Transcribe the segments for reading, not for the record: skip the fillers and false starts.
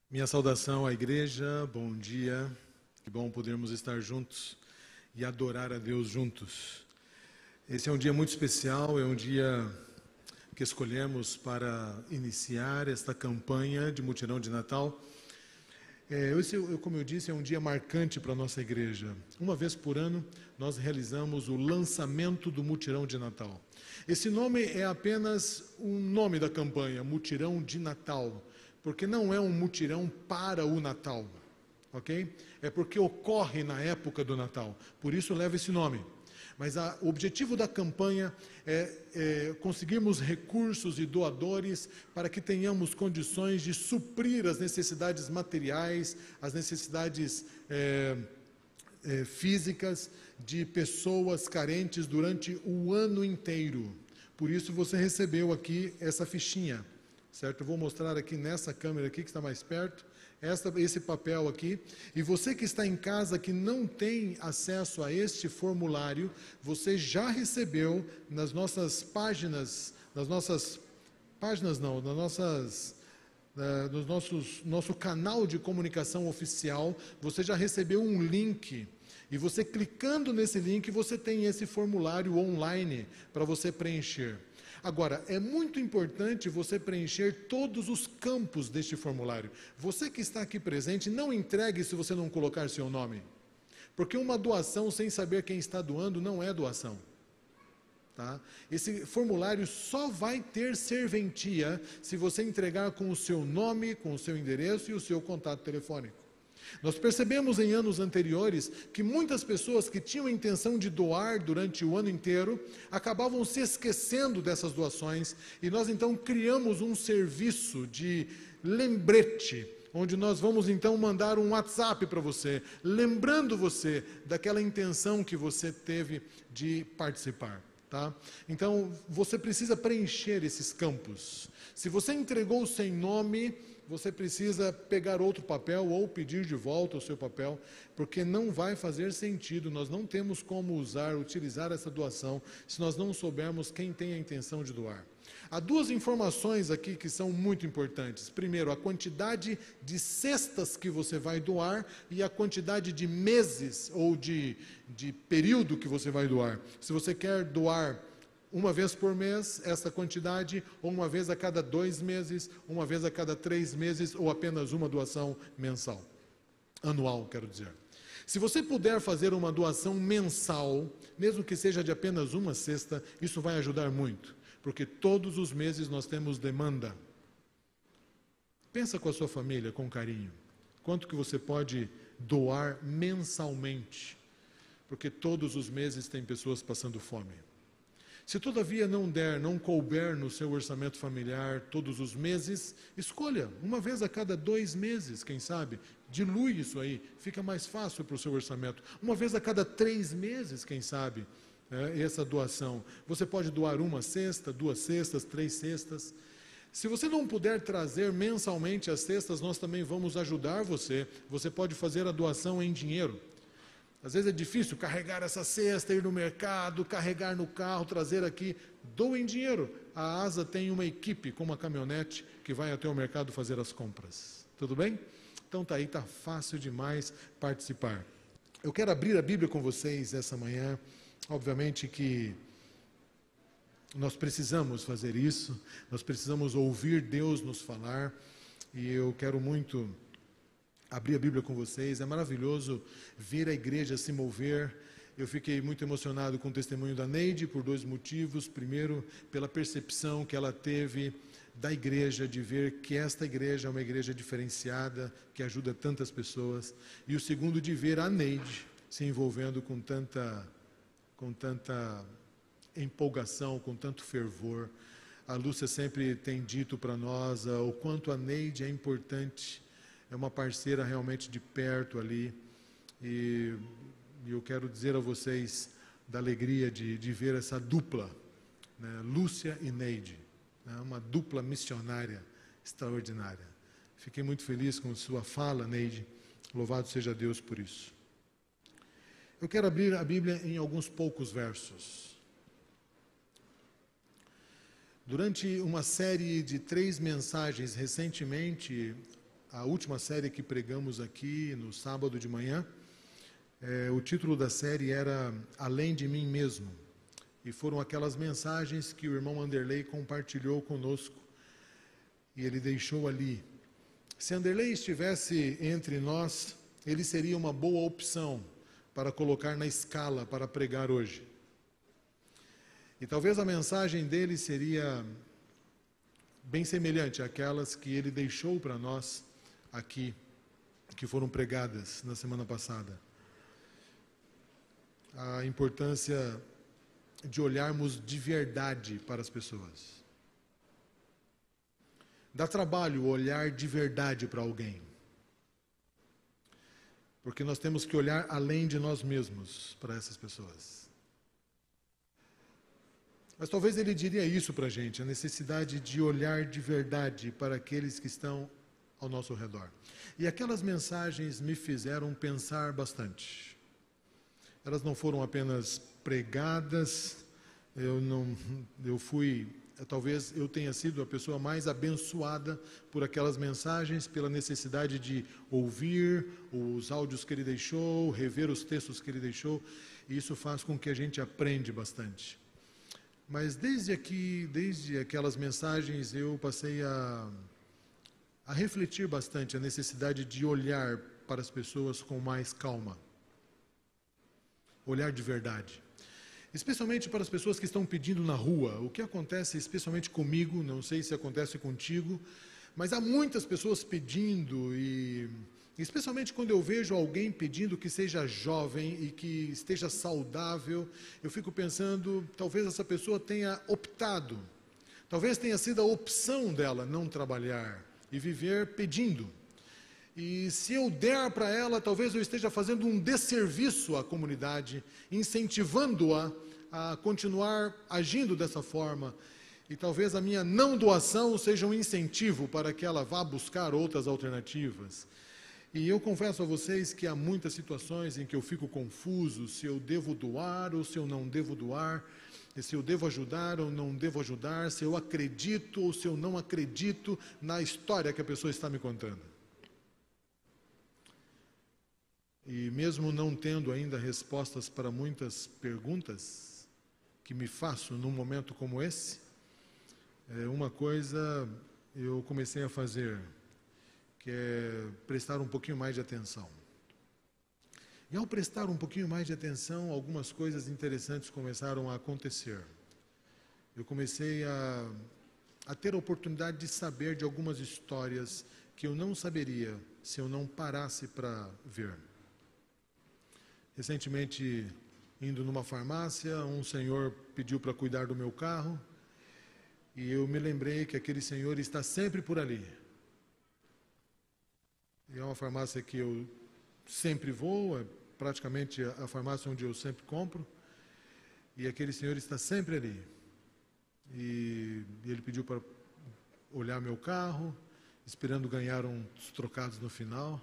Minha saudação à igreja, bom dia, que bom podermos estar juntos e adorar a Deus juntos. Esse é um dia muito especial, é um dia que escolhemos para iniciar esta campanha de mutirão de Natal. Como eu disse, é um dia marcante para a nossa igreja. Uma vez por ano, nós realizamos o lançamento do mutirão de Natal. Esse nome é apenas um nome da campanha, Mutirão de Natal, porque não é um mutirão para o Natal, ok? É porque ocorre na época do Natal, por isso leva esse nome. Mas o objetivo da campanha é conseguirmos recursos e doadores para que tenhamos condições de suprir as necessidades materiais, as necessidades físicas de pessoas carentes durante o ano inteiro. Por isso você recebeu aqui essa fichinha. Certo? Eu vou mostrar aqui nessa câmera aqui que está mais perto, esse papel aqui. E você que está em casa que não tem acesso a este formulário, você já recebeu no nosso canal de comunicação oficial, você já recebeu um link. E você clicando nesse link, você tem esse formulário online para você preencher. Agora, é muito importante você preencher todos os campos deste formulário. Você que está aqui presente, não entregue se você não colocar seu nome. Porque uma doação sem saber quem está doando não é doação. Tá? Esse formulário só vai ter serventia se você entregar com o seu nome, com o seu endereço e o seu contato telefônico. Nós percebemos em anos anteriores que muitas pessoas que tinham a intenção de doar durante o ano inteiro acabavam se esquecendo dessas doações e nós então criamos um serviço de lembrete, onde nós vamos então mandar um WhatsApp para você, lembrando você daquela intenção que você teve de participar. Tá? Então, você precisa preencher esses campos. Se você entregou sem nome, você precisa pegar outro papel ou pedir de volta o seu papel, porque não vai fazer sentido, nós não temos como utilizar essa doação, se nós não soubermos quem tem a intenção de doar. Há duas informações aqui que são muito importantes. Primeiro, a quantidade de cestas que você vai doar e a quantidade de meses ou de período que você vai doar. Se você quer doar uma vez por mês, essa quantidade, ou uma vez a cada 2 meses, uma vez a cada 3 meses, ou apenas uma doação mensal. Anual, quero dizer. Se você puder fazer uma doação mensal, mesmo que seja de apenas uma cesta, isso vai ajudar muito, porque todos os meses nós temos demanda. Pensa com a sua família, com carinho. Quanto que você pode doar mensalmente? Porque todos os meses tem pessoas passando fome. Se todavia não couber no seu orçamento familiar todos os meses, escolha uma vez a cada 2 meses, quem sabe, dilui isso aí, fica mais fácil para o seu orçamento. Uma vez a cada 3 meses, quem sabe, essa doação. Você pode doar 1 cesta, 2 cestas, 3 cestas. Se você não puder trazer mensalmente as cestas, nós também vamos ajudar você. Você pode fazer a doação em dinheiro. Às vezes é difícil carregar essa cesta, ir no mercado, carregar no carro, trazer aqui. Doem dinheiro. A ASA tem uma equipe com uma caminhonete que vai até o mercado fazer as compras. Tudo bem? Então tá aí, está fácil demais participar. Eu quero abrir a Bíblia com vocês essa manhã. Obviamente que nós precisamos fazer isso. Nós precisamos ouvir Deus nos falar. E eu quero muito abrir a Bíblia com vocês. É maravilhoso ver a igreja se mover. Eu fiquei muito emocionado com o testemunho da Neide por 2 motivos. Primeiro, pela percepção que ela teve da igreja, de ver que esta igreja é uma igreja diferenciada, que ajuda tantas pessoas. E o segundo, de ver a Neide se envolvendo com tanta empolgação, com tanto fervor. A Lúcia sempre tem dito para nós o quanto a Neide é importante. É uma parceira realmente de perto ali, e eu quero dizer a vocês da alegria de ver essa dupla, né? Lúcia e Neide, né? Uma dupla missionária extraordinária. Fiquei muito feliz com sua fala, Neide, louvado seja Deus por isso. Eu quero abrir a Bíblia em alguns poucos versos. Durante uma série de 3 mensagens recentemente, a última série que pregamos aqui no sábado de manhã. O título da série era Além de Mim Mesmo. E foram aquelas mensagens que o irmão Anderley compartilhou conosco. E ele deixou ali. Se Anderley estivesse entre nós, ele seria uma boa opção para colocar na escala para pregar hoje. E talvez a mensagem dele seria bem semelhante àquelas que ele deixou para nós aqui, que foram pregadas na semana passada. A importância de olharmos de verdade para as pessoas. Dá trabalho olhar de verdade para alguém. Porque nós temos que olhar além de nós mesmos para essas pessoas. Mas talvez ele diria isso para a gente, a necessidade de olhar de verdade para aqueles que estão ao nosso redor. E aquelas mensagens me fizeram pensar bastante. Elas não foram apenas pregadas, talvez eu tenha sido a pessoa mais abençoada por aquelas mensagens, pela necessidade de ouvir os áudios que ele deixou, rever os textos que ele deixou, e isso faz com que a gente aprenda bastante. Mas desde aquelas mensagens, eu passei a refletir bastante a necessidade de olhar para as pessoas com mais calma. Olhar de verdade. Especialmente para as pessoas que estão pedindo na rua. O que acontece especialmente comigo, não sei se acontece contigo, mas há muitas pessoas pedindo e especialmente quando eu vejo alguém pedindo que seja jovem e que esteja saudável, eu fico pensando, talvez essa pessoa tenha optado, talvez tenha sido a opção dela não trabalhar e viver pedindo. E se eu der para ela, talvez eu esteja fazendo um desserviço à comunidade, incentivando-a a continuar agindo dessa forma. E talvez a minha não doação seja um incentivo para que ela vá buscar outras alternativas. E eu confesso a vocês que há muitas situações em que eu fico confuso se eu devo doar ou se eu não devo doar, se eu devo ajudar ou não devo ajudar, se eu acredito ou se eu não acredito na história que a pessoa está me contando. E mesmo não tendo ainda respostas para muitas perguntas que me faço num momento como esse, uma coisa eu comecei a fazer, que é prestar um pouquinho mais de atenção. E ao prestar um pouquinho mais de atenção, algumas coisas interessantes começaram a acontecer. Eu comecei a ter a oportunidade de saber de algumas histórias que eu não saberia se eu não parasse para ver. Recentemente, indo numa farmácia, um senhor pediu para cuidar do meu carro e eu me lembrei que aquele senhor está sempre por ali. E é uma farmácia que eu sempre vou, é praticamente a farmácia onde eu sempre compro, e aquele senhor está sempre ali. E ele pediu para olhar meu carro, esperando ganhar uns trocados no final.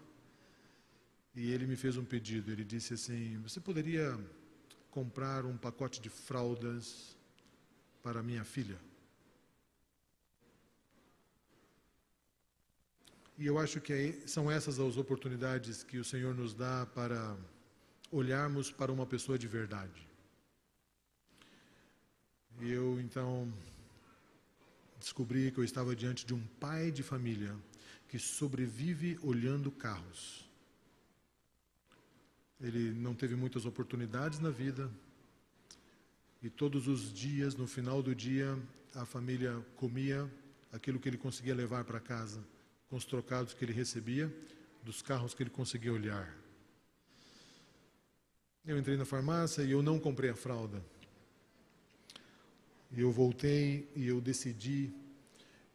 E ele me fez um pedido, ele disse assim, você poderia comprar um pacote de fraldas para minha filha? E eu acho que são essas as oportunidades que o Senhor nos dá para olharmos para uma pessoa de verdade. E eu, então, descobri que eu estava diante de um pai de família que sobrevive olhando carros. Ele não teve muitas oportunidades na vida e todos os dias, no final do dia, a família comia aquilo que ele conseguia levar para casa, com os trocados que ele recebia, dos carros que ele conseguia olhar. Eu entrei na farmácia e eu não comprei a fralda. Eu voltei e eu decidi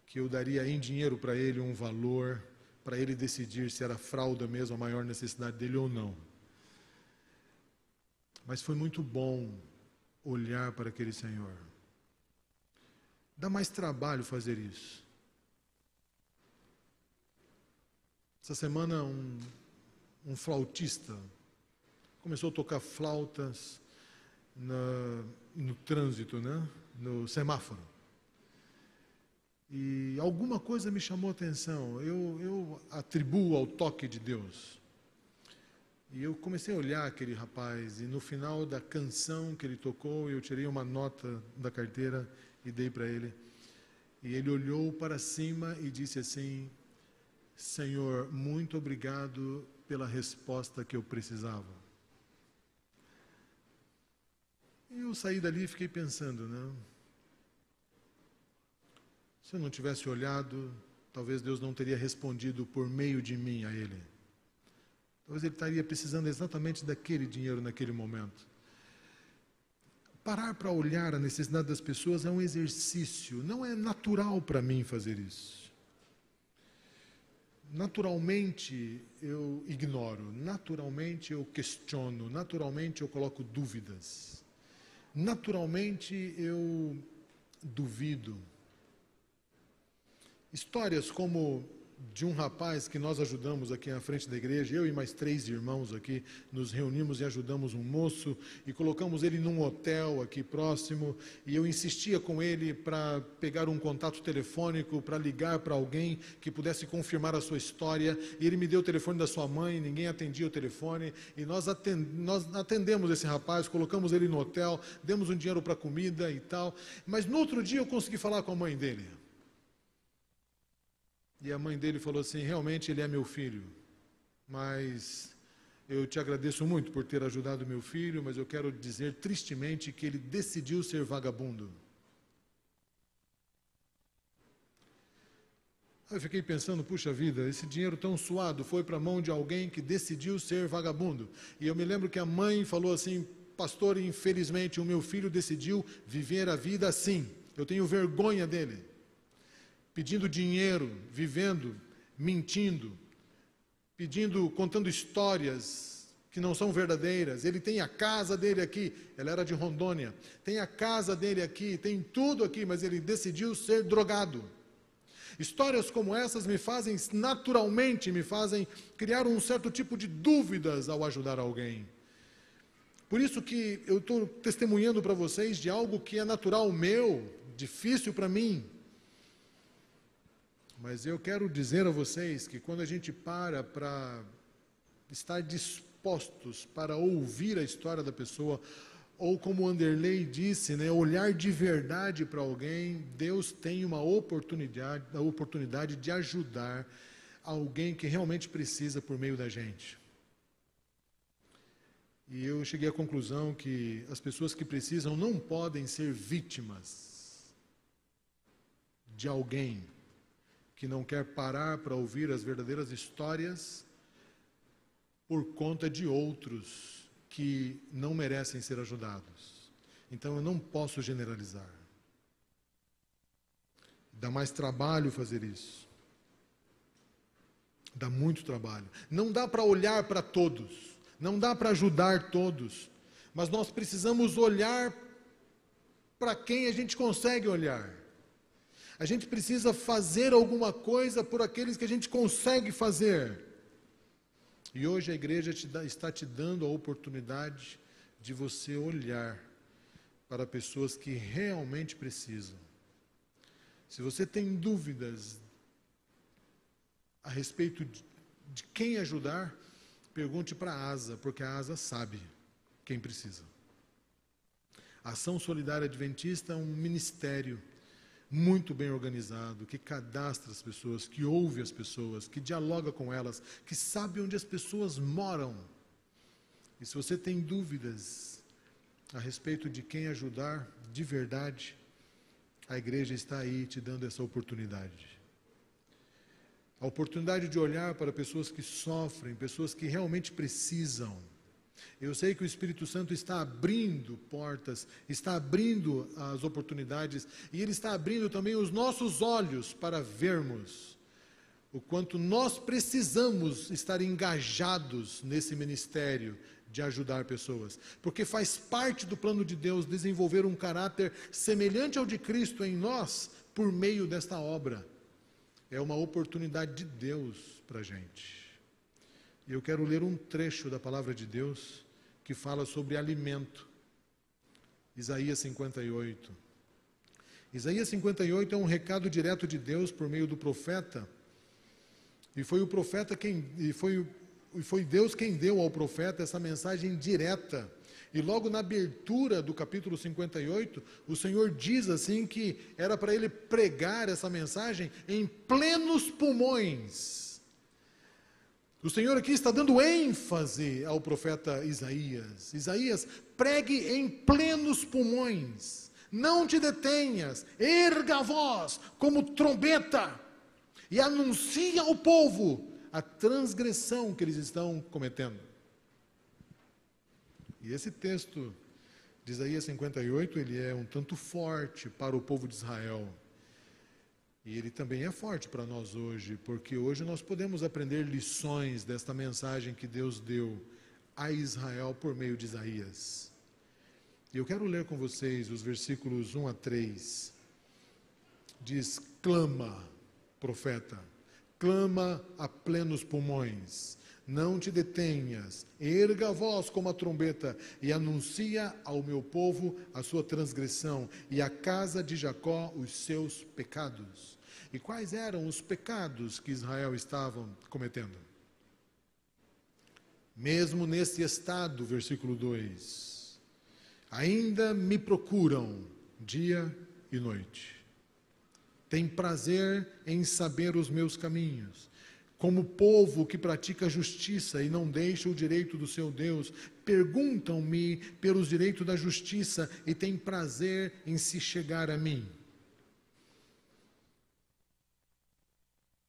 que eu daria em dinheiro para ele um valor, para ele decidir se era a fralda mesmo a maior necessidade dele ou não. Mas foi muito bom olhar para aquele senhor. Dá mais trabalho fazer isso. Essa semana um flautista começou a tocar flautas no trânsito, né? No semáforo. E alguma coisa me chamou a atenção, eu atribuo ao toque de Deus. E eu comecei a olhar aquele rapaz, e no final da canção que ele tocou, eu tirei uma nota da carteira e dei para ele. E ele olhou para cima e disse assim: Senhor, muito obrigado pela resposta que eu precisava. E eu saí dali e fiquei pensando, né? Se eu não tivesse olhado, talvez Deus não teria respondido por meio de mim a ele. Talvez ele estaria precisando exatamente daquele dinheiro naquele momento. Parar para olhar a necessidade das pessoas é um exercício, não é natural para mim fazer isso. Naturalmente eu ignoro, naturalmente eu questiono, naturalmente eu coloco dúvidas, naturalmente eu duvido. Histórias como de um rapaz que nós ajudamos aqui na frente da igreja, eu e mais 3 irmãos aqui, nos reunimos e ajudamos um moço e colocamos ele num hotel aqui próximo, e eu insistia com ele para pegar um contato telefônico, para ligar para alguém que pudesse confirmar a sua história, e ele me deu o telefone da sua mãe, ninguém atendia o telefone, e nós atendemos esse rapaz, colocamos ele no hotel, demos um dinheiro para comida e tal, mas no outro dia eu consegui falar com a mãe dele. E a mãe dele falou assim: realmente ele é meu filho, mas eu te agradeço muito por ter ajudado meu filho, mas eu quero dizer tristemente que ele decidiu ser vagabundo. Eu fiquei pensando, puxa vida, esse dinheiro tão suado foi para a mão de alguém que decidiu ser vagabundo. E eu me lembro que a mãe falou assim: pastor, infelizmente o meu filho decidiu viver a vida assim, eu tenho vergonha dele. Pedindo dinheiro, vivendo, mentindo, contando histórias que não são verdadeiras. Ele tem a casa dele aqui, ela era de Rondônia, tem a casa dele aqui, tem tudo aqui, mas ele decidiu ser drogado. Histórias como essas naturalmente me fazem criar um certo tipo de dúvidas ao ajudar alguém. Por isso que eu estou testemunhando para vocês de algo que é natural meu, difícil para mim. Mas eu quero dizer a vocês que quando a gente para estar dispostos para ouvir a história da pessoa, ou como o Anderley disse, né, olhar de verdade para alguém, Deus tem uma oportunidade de ajudar alguém que realmente precisa por meio da gente. E eu cheguei à conclusão que as pessoas que precisam não podem ser vítimas de alguém que não quer parar para ouvir as verdadeiras histórias por conta de outros que não merecem ser ajudados. Então eu não posso generalizar. Dá mais trabalho fazer isso. Dá muito trabalho. Não dá para olhar para todos, não dá para ajudar todos, mas nós precisamos olhar para quem a gente consegue olhar. A gente precisa fazer alguma coisa por aqueles que a gente consegue fazer. E hoje a igreja está te dando a oportunidade de você olhar para pessoas que realmente precisam. Se você tem dúvidas a respeito de quem ajudar, pergunte para a ASA, porque a ASA sabe quem precisa. A Ação Solidária Adventista é um ministério muito bem organizado, que cadastra as pessoas, que ouve as pessoas, que dialoga com elas, que sabe onde as pessoas moram. E se você tem dúvidas a respeito de quem ajudar de verdade, a igreja está aí te dando essa oportunidade. A oportunidade de olhar para pessoas que sofrem, pessoas que realmente precisam. Eu sei que o Espírito Santo está abrindo portas, está abrindo as oportunidades, e Ele está abrindo também os nossos olhos para vermos o quanto nós precisamos estar engajados nesse ministério de ajudar pessoas, porque faz parte do plano de Deus desenvolver um caráter semelhante ao de Cristo em nós, por meio desta obra. É uma oportunidade de Deus para a gente. E eu quero ler um trecho da palavra de Deus que fala sobre alimento. Isaías 58. Isaías 58 é um recado direto de Deus por meio do profeta, e foi o profeta foi Deus quem deu ao profeta essa mensagem direta. E logo na abertura do capítulo 58, o Senhor diz assim que era para ele pregar essa mensagem em plenos pulmões. O Senhor aqui está dando ênfase ao profeta Isaías. Isaías, pregue em plenos pulmões, não te detenhas, erga a voz como trombeta e anuncia ao povo a transgressão que eles estão cometendo. E esse texto de Isaías 58, ele é um tanto forte para o povo de Israel. E ele também é forte para nós hoje, porque hoje nós podemos aprender lições desta mensagem que Deus deu a Israel por meio de Isaías. E eu quero ler com vocês os versículos 1 a 3. Diz: clama, profeta, clama a plenos pulmões, não te detenhas, erga a voz como a trombeta e anuncia ao meu povo a sua transgressão e à casa de Jacó os seus pecados. E quais eram os pecados que Israel estava cometendo? Mesmo nesse estado, versículo 2, ainda me procuram dia e noite. Tem prazer em saber os meus caminhos. Como povo que pratica justiça e não deixa o direito do seu Deus, perguntam-me pelos direitos da justiça e têm prazer em se chegar a mim.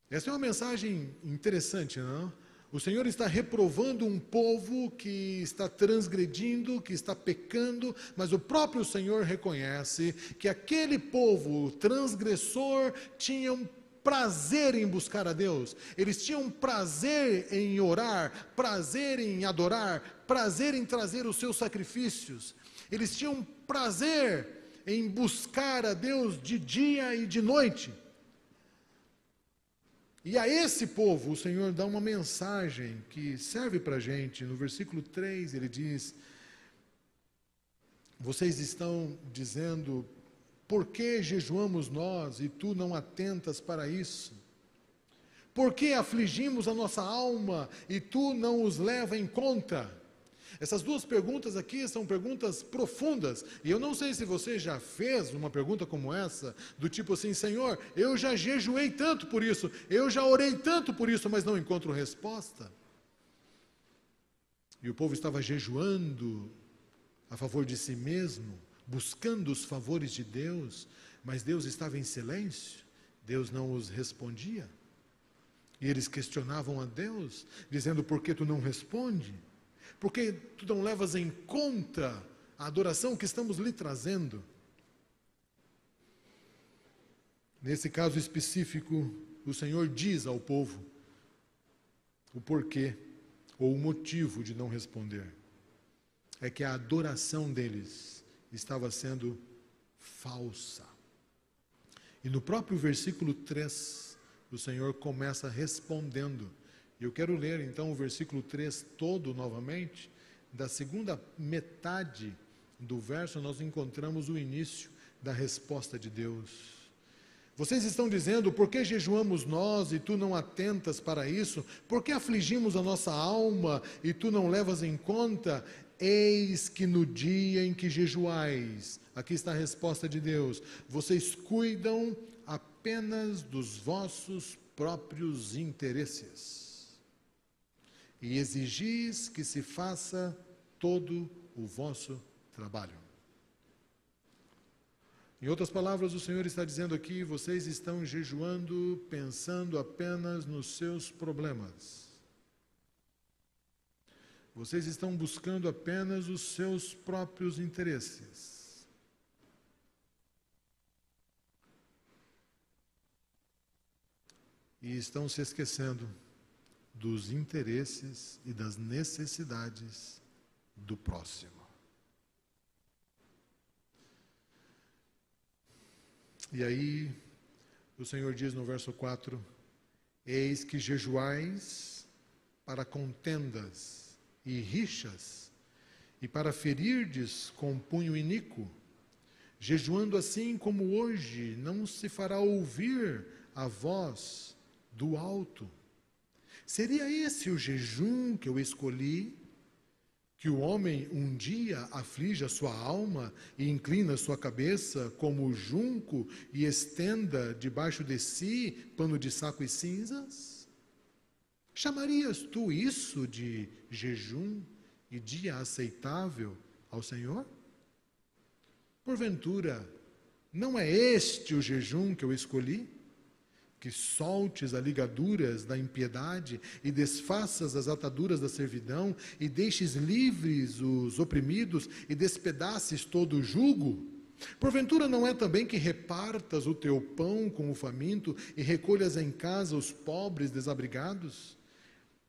Essa é uma mensagem interessante, não? O Senhor está reprovando um povo que está transgredindo, que está pecando, mas o próprio Senhor reconhece que aquele povo transgressor tinha um prazer em buscar a Deus, eles tinham prazer em orar, prazer em adorar, prazer em trazer os seus sacrifícios, eles tinham prazer em buscar a Deus de dia e de noite. E a esse povo o Senhor dá uma mensagem que serve para a gente. No versículo 3 ele diz: vocês estão dizendo, por que jejuamos nós e tu não atentas para isso? Por que afligimos a nossa alma e tu não os leva em conta? Essas duas perguntas aqui são perguntas profundas, e eu não sei se você já fez uma pergunta como essa, do tipo assim: Senhor, eu já jejuei tanto por isso, eu já orei tanto por isso, mas não encontro resposta. E o povo estava jejuando a favor de si mesmo, buscando os favores de Deus, mas Deus estava em silêncio, Deus não os respondia. E eles questionavam a Deus, dizendo: por que tu não responde? Por que tu não levas em conta a adoração que estamos lhe trazendo? Nesse caso específico, o Senhor diz ao povo o porquê, ou o motivo de não responder. É que a adoração deles estava sendo falsa. E no próprio versículo 3, o Senhor começa respondendo. Eu quero ler então o versículo 3 todo novamente. Da segunda metade do verso nós encontramos o início da resposta de Deus. Vocês estão dizendo: por que jejuamos nós e tu não atentas para isso? Por que afligimos a nossa alma e tu não levas em conta? Eis que no dia em que jejuais, aqui está a resposta de Deus, vocês cuidam apenas dos vossos próprios interesses e exigis que se faça todo o vosso trabalho. Em outras palavras, o Senhor está dizendo aqui: vocês estão jejuando pensando apenas nos seus problemas. Vocês estão buscando apenas os seus próprios interesses. E estão se esquecendo dos interesses e das necessidades do próximo. E aí, o Senhor diz no verso 4: eis que jejuais para contendas e rixas, e para ferirdes com punho iníquo. Jejuando assim como hoje, não se fará ouvir a voz do alto. Seria esse o jejum que eu escolhi? Que o homem um dia aflige a sua alma e inclina a sua cabeça como o junco e estenda debaixo de si pano de saco e cinzas? Chamarias tu isso de jejum e dia aceitável ao Senhor? Porventura, não é este o jejum que eu escolhi? Que soltes as ligaduras da impiedade e desfaças as ataduras da servidão e deixes livres os oprimidos e despedaces todo o jugo? Porventura não é também que repartas o teu pão com o faminto e recolhas em casa os pobres desabrigados?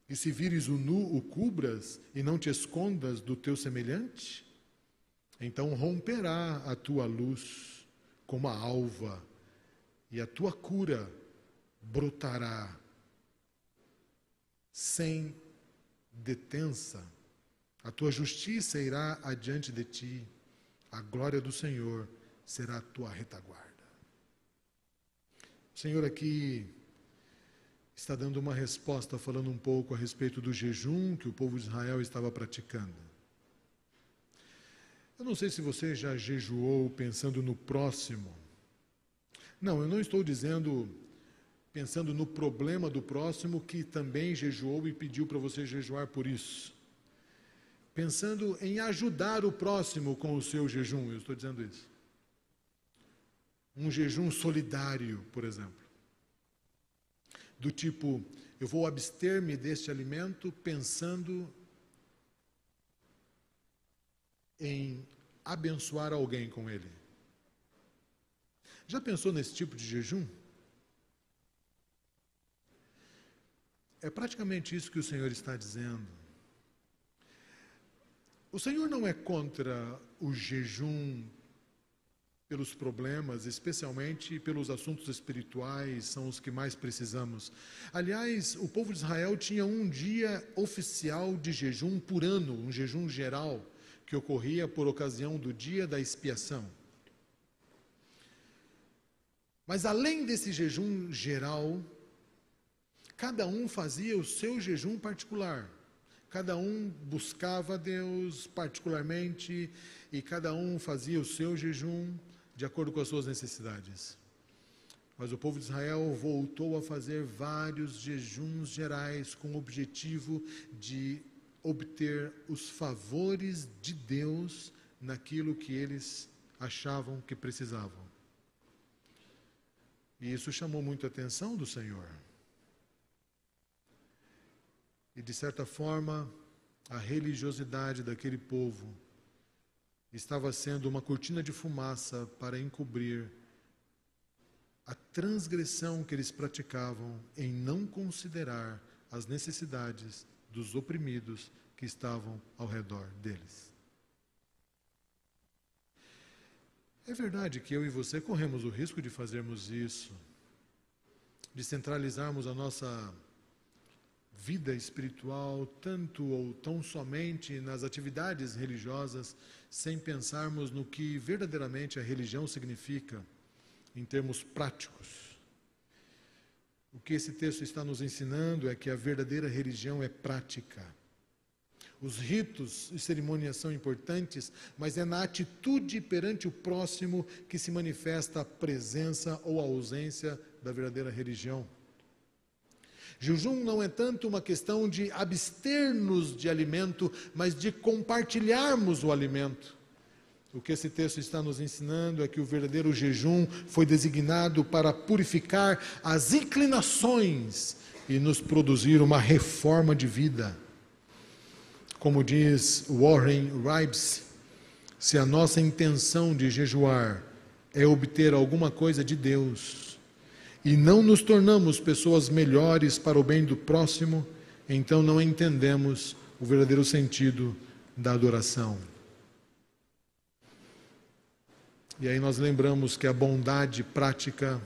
E se vires o nu, o cubras e não te escondas do teu semelhante? Então romperá a tua luz como a alva, e a tua cura brotará sem detença. A tua justiça irá adiante de ti, a glória do Senhor será a tua retaguarda. O Senhor aqui está dando uma resposta, falando um pouco a respeito do jejum que o povo de Israel estava praticando. Eu não sei se você já jejuou pensando no próximo. Não, eu não estou dizendo pensando no problema do próximo que também jejuou e pediu para você jejuar por isso. Pensando em ajudar o próximo com o seu jejum, eu estou dizendo isso. Um jejum solidário, por exemplo. Do tipo, eu vou abster-me deste alimento pensando em abençoar alguém com ele. Já pensou nesse tipo de jejum? É praticamente isso que o Senhor está dizendo. O Senhor não é contra o jejum pelos problemas, especialmente pelos assuntos espirituais, são os que mais precisamos. Aliás, o povo de Israel tinha um dia oficial de jejum por ano, um jejum geral, que ocorria por ocasião do dia da expiação. Mas além desse jejum geral, cada um fazia o seu jejum particular. Cada um buscava a Deus particularmente e cada um fazia o seu jejum de acordo com as suas necessidades. Mas o povo de Israel voltou a fazer vários jejuns gerais com o objetivo de obter os favores de Deus naquilo que eles achavam que precisavam. E isso chamou muito a atenção do Senhor. E de certa forma, a religiosidade daquele povo estava sendo uma cortina de fumaça para encobrir a transgressão que eles praticavam em não considerar as necessidades dos oprimidos que estavam ao redor deles. É verdade que eu e você corremos o risco de fazermos isso, de centralizarmos a nossa vida espiritual tanto ou tão somente nas atividades religiosas, sem pensarmos no que verdadeiramente a religião significa em termos práticos. O que esse texto está nos ensinando é que a verdadeira religião é prática. Os ritos e cerimônias são importantes, mas é na atitude perante o próximo que se manifesta a presença ou a ausência da verdadeira religião. Jejum não é tanto uma questão de abster-nos de alimento, mas de compartilharmos o alimento. O que esse texto está nos ensinando é que o verdadeiro jejum foi designado para purificar as inclinações e nos produzir uma reforma de vida. Como diz Warren Rives, se a nossa intenção de jejuar é obter alguma coisa de Deus e não nos tornamos pessoas melhores para o bem do próximo, então não entendemos o verdadeiro sentido da adoração. E aí nós lembramos que a bondade prática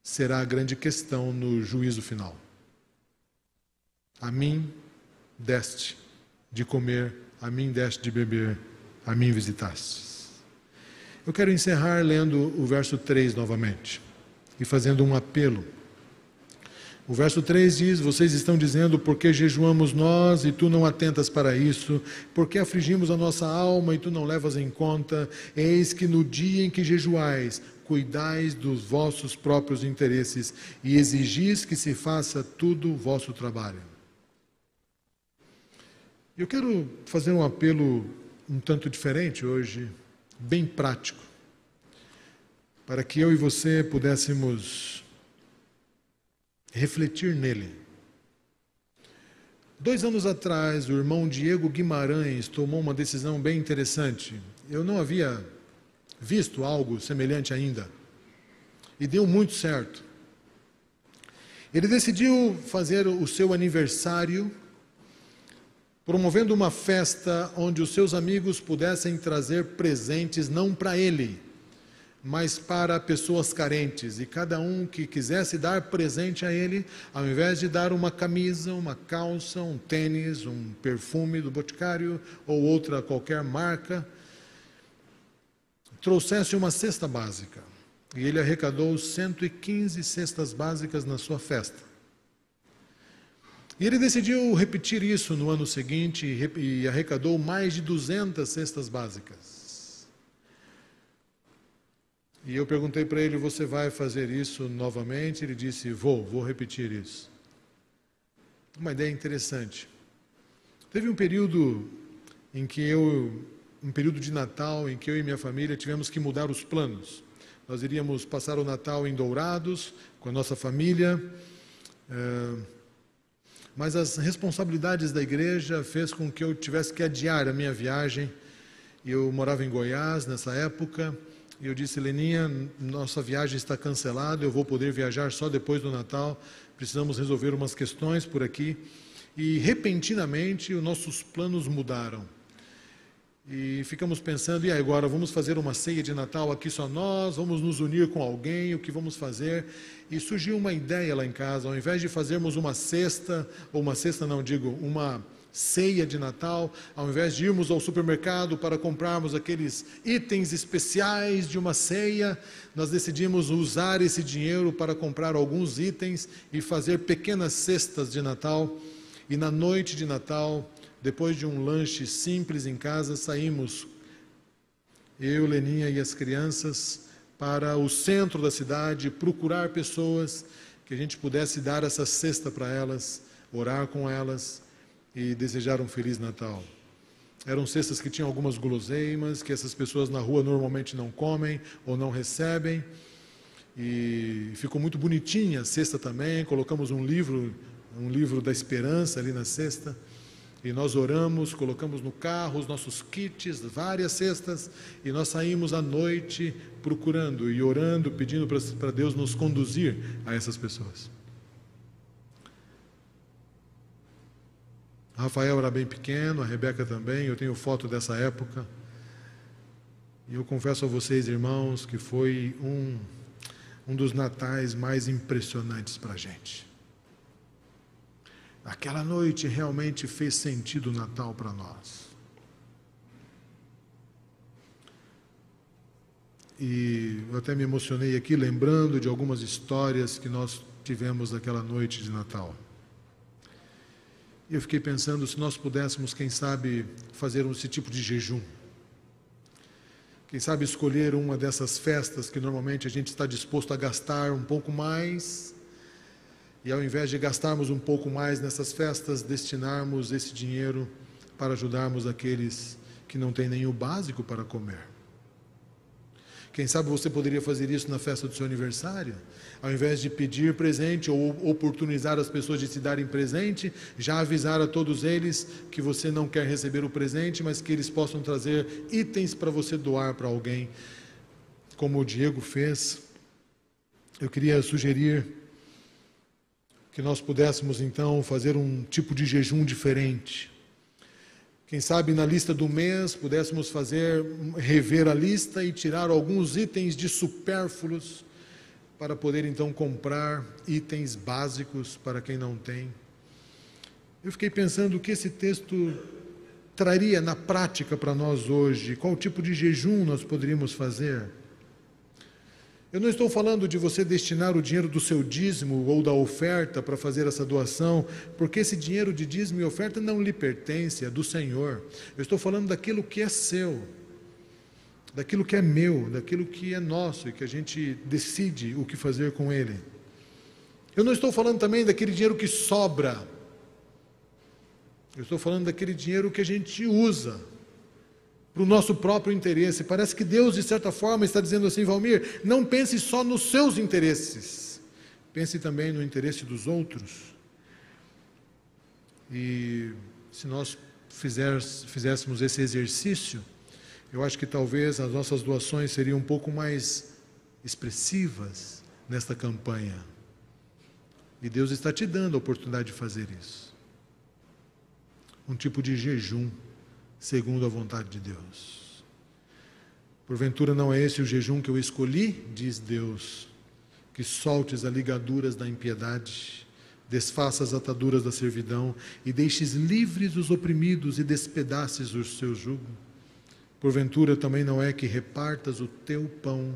será a grande questão no juízo final. A mim deste de comer, a mim deste de beber, a mim visitastes. Eu quero encerrar lendo o verso 3 novamente e fazendo um apelo. O verso 3 diz: vocês estão dizendo, por que jejuamos nós e tu não atentas para isso? Por que afligimos a nossa alma e tu não levas em conta? Eis que no dia em que jejuais, cuidais dos vossos próprios interesses e exigis que se faça tudo o vosso trabalho. Eu quero fazer um apelo um tanto diferente hoje, bem prático, para que eu e você pudéssemos refletir nele. 2 anos atrás, o irmão Diego Guimarães tomou uma decisão bem interessante. Eu não havia visto algo semelhante ainda. E deu muito certo. Ele decidiu fazer o seu aniversário promovendo uma festa onde os seus amigos pudessem trazer presentes não para ele, mas para pessoas carentes, e cada um que quisesse dar presente a ele, ao invés de dar uma camisa, uma calça, um tênis, um perfume do Boticário ou outra qualquer marca, trouxesse uma cesta básica. E ele arrecadou 115 cestas básicas na sua festa. E ele decidiu repetir isso no ano seguinte e arrecadou mais de 200 cestas básicas. E eu perguntei para ele, você vai fazer isso novamente? Ele disse, vou repetir isso. Uma ideia interessante. Teve um período de Natal, em que eu e minha família tivemos que mudar os planos. Nós iríamos passar o Natal em Dourados, com a nossa família, mas as responsabilidades da igreja fez com que eu tivesse que adiar a minha viagem. Eu morava em Goiás nessa época, e eu disse, Leninha, nossa viagem está cancelada, eu vou poder viajar só depois do Natal, precisamos resolver umas questões por aqui. E repentinamente os nossos planos mudaram. E ficamos pensando, e agora, vamos fazer uma ceia de Natal aqui só nós, vamos nos unir com alguém, o que vamos fazer? E surgiu uma ideia lá em casa, ao invés de fazermos uma ceia de Natal, ao invés de irmos ao supermercado para comprarmos aqueles itens especiais de uma ceia, nós decidimos usar esse dinheiro para comprar alguns itens e fazer pequenas cestas de Natal. E na noite de Natal, depois de um lanche simples em casa, saímos, eu, Leninha e as crianças, para o centro da cidade, procurar pessoas que a gente pudesse dar essa cesta para elas, orar com elas e desejar um Feliz Natal. Eram cestas que tinham algumas guloseimas, que essas pessoas na rua normalmente não comem ou não recebem, e ficou muito bonitinha a cesta também. Colocamos um livro da esperança ali na cesta, e nós oramos, colocamos no carro os nossos kits, várias cestas, e nós saímos à noite procurando e orando, pedindo para Deus nos conduzir a essas pessoas. Rafael era bem pequeno, a Rebeca também, eu tenho foto dessa época. E eu confesso a vocês, irmãos, que foi um dos natais mais impressionantes para a gente. Aquela noite realmente fez sentido o Natal para nós. E eu até me emocionei aqui, lembrando de algumas histórias que nós tivemos naquela noite de Natal. E eu fiquei pensando, se nós pudéssemos, quem sabe, fazer esse tipo de jejum. Quem sabe escolher uma dessas festas que normalmente a gente está disposto a gastar um pouco mais, e ao invés de gastarmos um pouco mais nessas festas, destinarmos esse dinheiro para ajudarmos aqueles que não têm nem o básico para comer. Quem sabe você poderia fazer isso na festa do seu aniversário? Ao invés de pedir presente ou oportunizar as pessoas de te darem presente, já avisar a todos eles que você não quer receber o presente, mas que eles possam trazer itens para você doar para alguém, como o Diego fez. Eu queria sugerir que nós pudéssemos então fazer um tipo de jejum diferente. Quem sabe na lista do mês pudéssemos rever a lista e tirar alguns itens de supérfluos para poder então comprar itens básicos para quem não tem. Eu fiquei pensando o que esse texto traria na prática para nós hoje? Qual tipo de jejum nós poderíamos fazer? Eu não estou falando de você destinar o dinheiro do seu dízimo ou da oferta para fazer essa doação, porque esse dinheiro de dízimo e oferta não lhe pertence, é do Senhor. Eu estou falando daquilo que é seu, daquilo que é meu, daquilo que é nosso e que a gente decide o que fazer com ele. Eu não estou falando também daquele dinheiro que sobra. Eu estou falando daquele dinheiro que a gente usa para o nosso próprio interesse. Parece que Deus, de certa forma, está dizendo assim: Valmir, não pense só nos seus interesses, pense também no interesse dos outros. E se nós fizéssemos esse exercício, eu acho que talvez as nossas doações seriam um pouco mais expressivas nesta campanha. E Deus está te dando a oportunidade de fazer isso. Um tipo de jejum segundo a vontade de Deus. Porventura não é esse o jejum que eu escolhi, diz Deus, que soltes as ligaduras da impiedade, desfaças as ataduras da servidão e deixes livres os oprimidos e despedaces o seu jugo. Porventura também não é que repartas o teu pão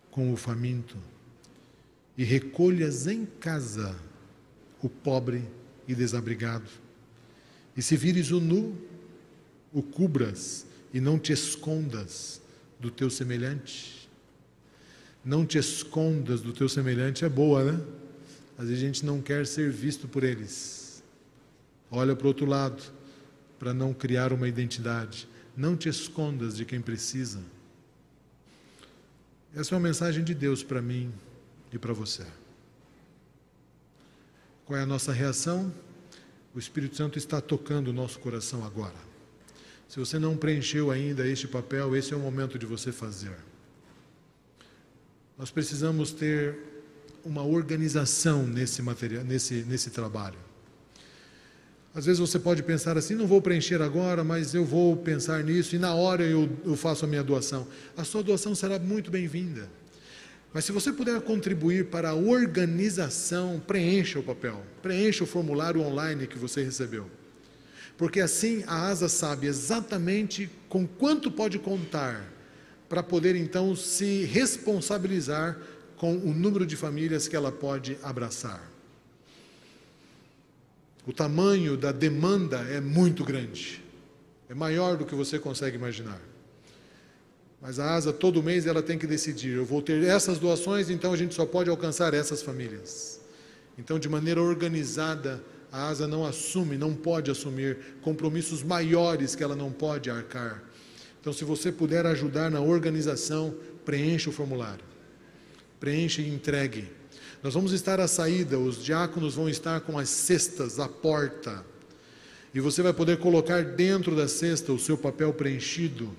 com o faminto e recolhas em casa o pobre e desabrigado, e se vires o nu, o cubras e não te escondas do teu semelhante. Não te escondas do teu semelhante é boa, né? Às vezes a gente não quer ser visto por eles. Olha para o outro lado, para não criar uma identidade. Não te escondas de quem precisa. Essa é uma mensagem de Deus para mim e para você. Qual é a nossa reação? O Espírito Santo está tocando o nosso coração agora. Se você não preencheu ainda este papel, esse é o momento de você fazer. Nós precisamos ter uma organização nesse trabalho. Às vezes você pode pensar assim: não vou preencher agora, mas eu vou pensar nisso e na hora eu faço a minha doação. A sua doação será muito bem-vinda. Mas se você puder contribuir para a organização, preencha o papel, preencha o formulário online que você recebeu. Porque assim a ASA sabe exatamente com quanto pode contar para poder então se responsabilizar com o número de famílias que ela pode abraçar. O tamanho da demanda é muito grande, é maior do que você consegue imaginar. Mas a ASA todo mês ela tem que decidir: eu vou ter essas doações, então a gente só pode alcançar essas famílias. Então, de maneira organizada, a ASA não assume, não pode assumir compromissos maiores que ela não pode arcar. Então, se você puder ajudar na organização, preencha o formulário. Preencha e entregue. Nós vamos estar à saída, os diáconos vão estar com as cestas à porta. E você vai poder colocar dentro da cesta o seu papel preenchido.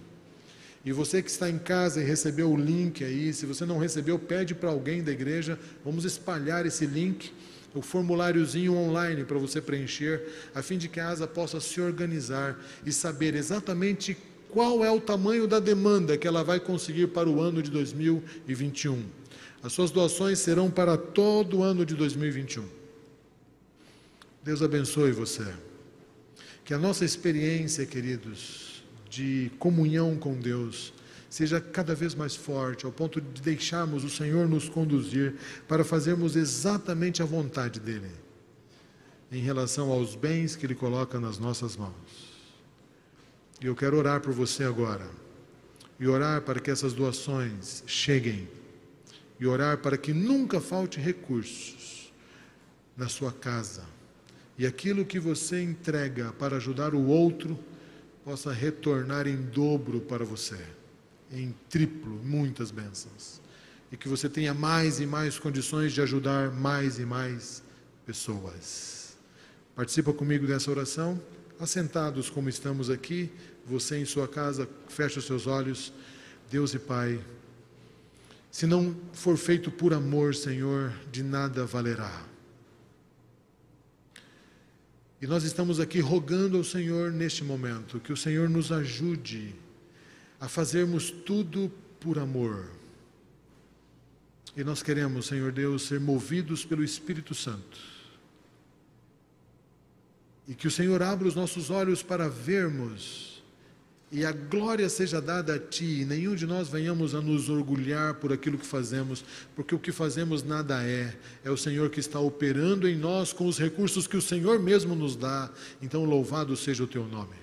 E você que está em casa e recebeu o link aí, se você não recebeu, pede para alguém da igreja, vamos espalhar esse link, o formuláriozinho online para você preencher, a fim de que a ASA possa se organizar e saber exatamente qual é o tamanho da demanda que ela vai conseguir para o ano de 2021. As suas doações serão para todo o ano de 2021. Deus abençoe você. Que a nossa experiência, queridos, de comunhão com Deus seja cada vez mais forte, ao ponto de deixarmos o Senhor nos conduzir para fazermos exatamente a vontade dEle, em relação aos bens que Ele coloca nas nossas mãos. E eu quero orar por você agora, e orar para que essas doações cheguem, e orar para que nunca falte recursos na sua casa, e aquilo que você entrega para ajudar o outro possa retornar em dobro para você, em triplo, muitas bênçãos, e que você tenha mais e mais condições de ajudar mais e mais pessoas. Participa comigo dessa oração, assentados como estamos aqui, você em sua casa, feche os seus olhos. Deus e Pai, se não for feito por amor, Senhor, de nada valerá. E nós estamos aqui rogando ao Senhor neste momento, que o Senhor nos ajude a fazermos tudo por amor. E nós queremos, Senhor Deus, ser movidos pelo Espírito Santo. E que o Senhor abra os nossos olhos para vermos, e a glória seja dada a Ti, e nenhum de nós venhamos a nos orgulhar por aquilo que fazemos, porque o que fazemos nada é o Senhor que está operando em nós com os recursos que o Senhor mesmo nos dá. Então louvado seja o Teu nome.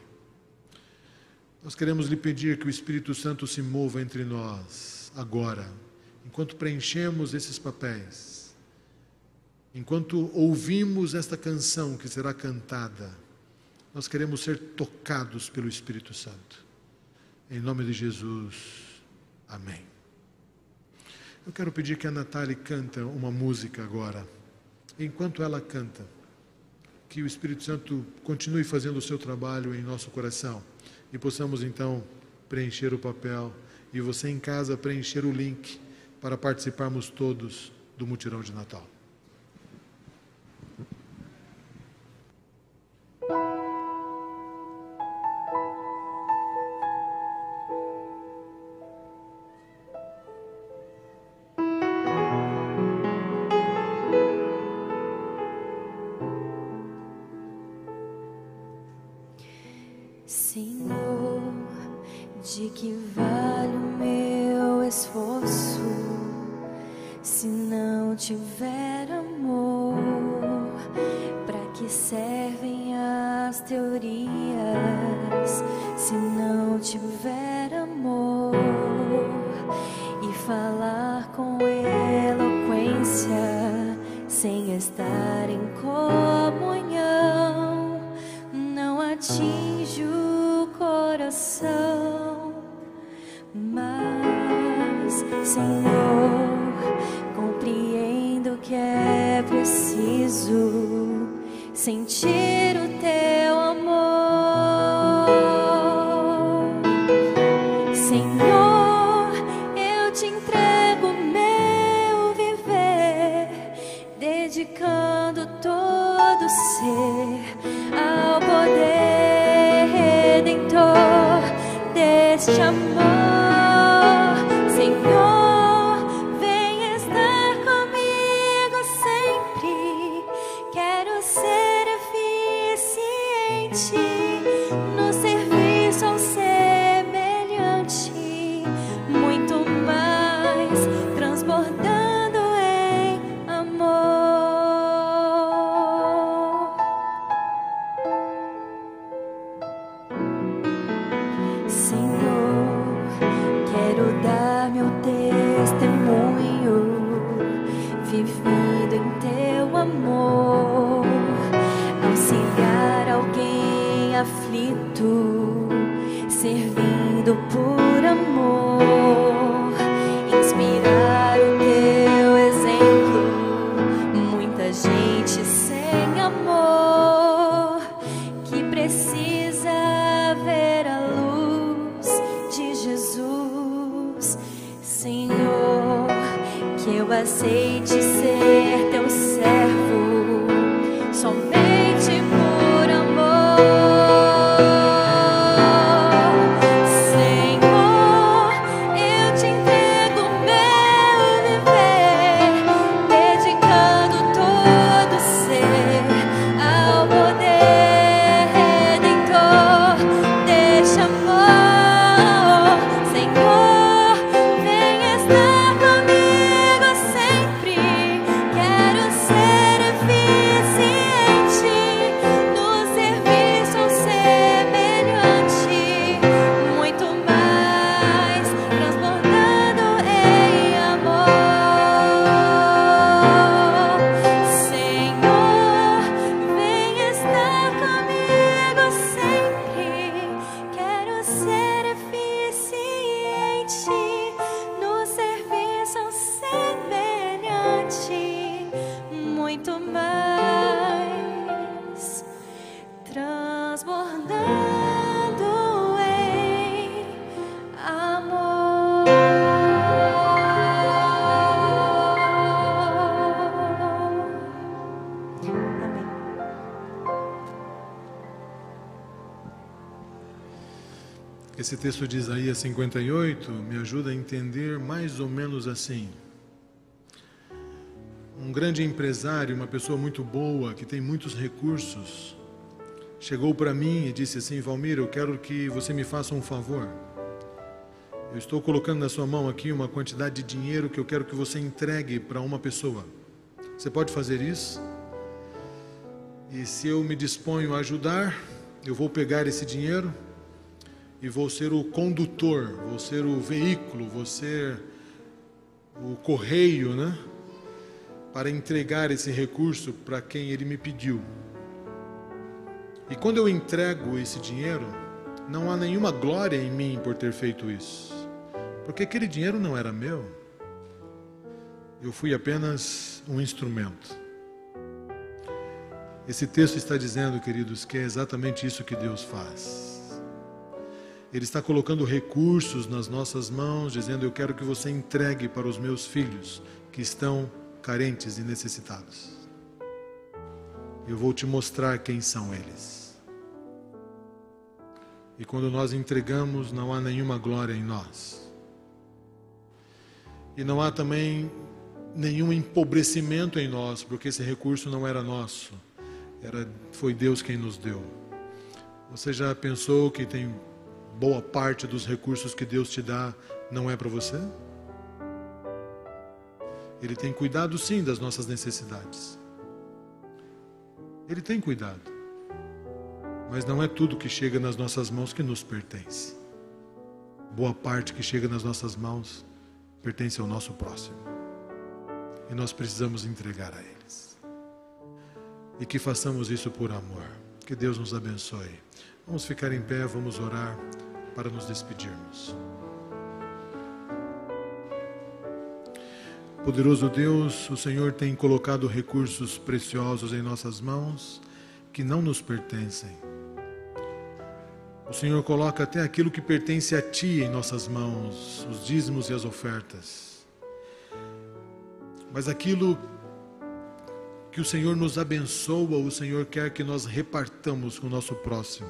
Nós queremos lhe pedir que o Espírito Santo se mova entre nós, agora, enquanto preenchemos esses papéis, enquanto ouvimos esta canção que será cantada. Nós queremos ser tocados pelo Espírito Santo. Em nome de Jesus, amém. Eu quero pedir que a Natália cante uma música agora. Enquanto ela canta, que o Espírito Santo continue fazendo o seu trabalho em nosso coração e possamos então preencher o papel e você em casa preencher o link para participarmos todos do mutirão de Natal. Senhor, de que vale o meu esforço se não tiver amor? Para que servem as teorias se não tiver amor? E falar com eloquência sem estar em comunhão não atinge o coração. Mas, Senhor, compreendo que é preciso sentir o Teu amor. Senhor, eu Te entrego o meu viver, dedicando todo ser ao poder redentor deste amor. Senhor, vem estar comigo sempre. Quero ser eficiente no serviço ao semelhante, muito mais transbordando em amor. Senhor, quero dar meu testemunho, vivido em Teu amor, auxiliar alguém aflito, servindo por amor, inspirar o Teu exemplo, muita gente sem amor, que precisa ver a luz de Jesus. Senhor, que eu aceite ser Teu servo, somente por amor. Senhor, eu Te entrego o meu viver, dedicando todo ser ao poder redentor deste amor. Senhor, vem estar comigo sempre. Quero ser eficiente no serviço ao semelhante, muito mais transbordando em amor. Senhor, vem estar comigo sempre. Quero ser eficiente no serviço ao semelhante, muito mais transbordando em amor. Amém. Esse texto de Isaías 58 me ajuda a entender mais ou menos assim. Um grande empresário, uma pessoa muito boa, que tem muitos recursos, chegou para mim e disse assim: Valmir, eu quero que você me faça um favor. Eu estou colocando na sua mão aqui uma quantidade de dinheiro que eu quero que você entregue para uma pessoa. Você pode fazer isso? E se eu me disponho a ajudar, eu vou pegar esse dinheiro e vou ser o condutor, vou ser o veículo, vou ser o correio, né? Para entregar esse recurso para quem ele me pediu. E quando eu entrego esse dinheiro, não há nenhuma glória em mim por ter feito isso, porque aquele dinheiro não era meu. Eu fui apenas um instrumento. Esse texto está dizendo, queridos, que é exatamente isso que Deus faz. Ele está colocando recursos nas nossas mãos, dizendo: eu quero que você entregue para os meus filhos que estão carentes e necessitados. Eu vou te mostrar quem são eles. E quando nós entregamos, não há nenhuma glória em nós. E não há também nenhum empobrecimento em nós, porque esse recurso não era nosso. Foi Deus quem nos deu. Você já pensou que tem boa parte dos recursos que Deus te dá não é para você? Ele tem cuidado sim das nossas necessidades. Ele tem cuidado. Mas não é tudo que chega nas nossas mãos que nos pertence. Boa parte que chega nas nossas mãos pertence ao nosso próximo. E nós precisamos entregar a eles. E que façamos isso por amor. Que Deus nos abençoe. Vamos ficar em pé, vamos orar para nos despedirmos. Poderoso Deus, o Senhor tem colocado recursos preciosos em nossas mãos que não nos pertencem. O Senhor coloca até aquilo que pertence a Ti em nossas mãos, os dízimos e as ofertas. Mas aquilo que o Senhor nos abençoa, o Senhor quer que nós repartamos com o nosso próximo.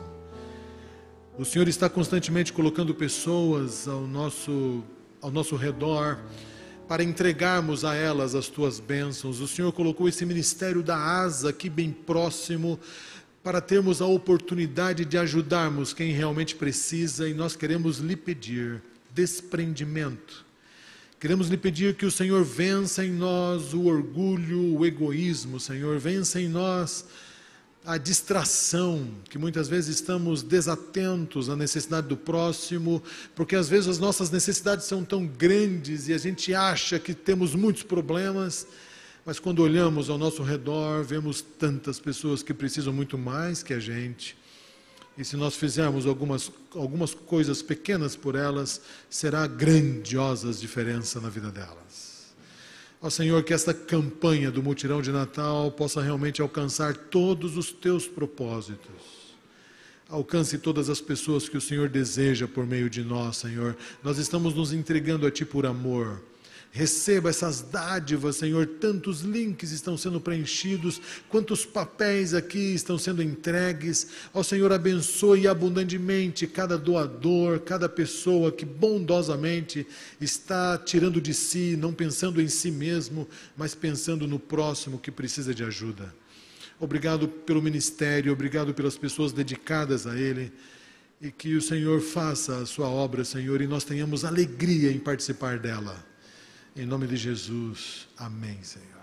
O Senhor está constantemente colocando pessoas ao nosso redor, para entregarmos a elas as Tuas bênçãos. O Senhor colocou esse ministério da ASA aqui bem próximo, para termos a oportunidade de ajudarmos quem realmente precisa, e nós queremos lhe pedir desprendimento. Queremos lhe pedir que o Senhor vença em nós o orgulho, o egoísmo, Senhor, vença em nós a distração, que muitas vezes estamos desatentos à necessidade do próximo, porque às vezes as nossas necessidades são tão grandes e a gente acha que temos muitos problemas, mas quando olhamos ao nosso redor, vemos tantas pessoas que precisam muito mais que a gente, e se nós fizermos algumas coisas pequenas por elas, será grandiosa diferença na vida delas. Ó Senhor, que esta campanha do mutirão de Natal possa realmente alcançar todos os Teus propósitos. Alcance todas as pessoas que o Senhor deseja por meio de nós, Senhor. Nós estamos nos entregando a Ti por amor. Receba essas dádivas, Senhor. Tantos links estão sendo preenchidos, quantos papéis aqui estão sendo entregues. Ó Senhor, abençoe abundantemente cada doador, cada pessoa que bondosamente está tirando de si, não pensando em si mesmo, mas pensando no próximo que precisa de ajuda. Obrigado pelo ministério, obrigado pelas pessoas dedicadas a ele, e que o Senhor faça a sua obra, Senhor, e nós tenhamos alegria em participar dela. Em nome de Jesus, amém, Senhor.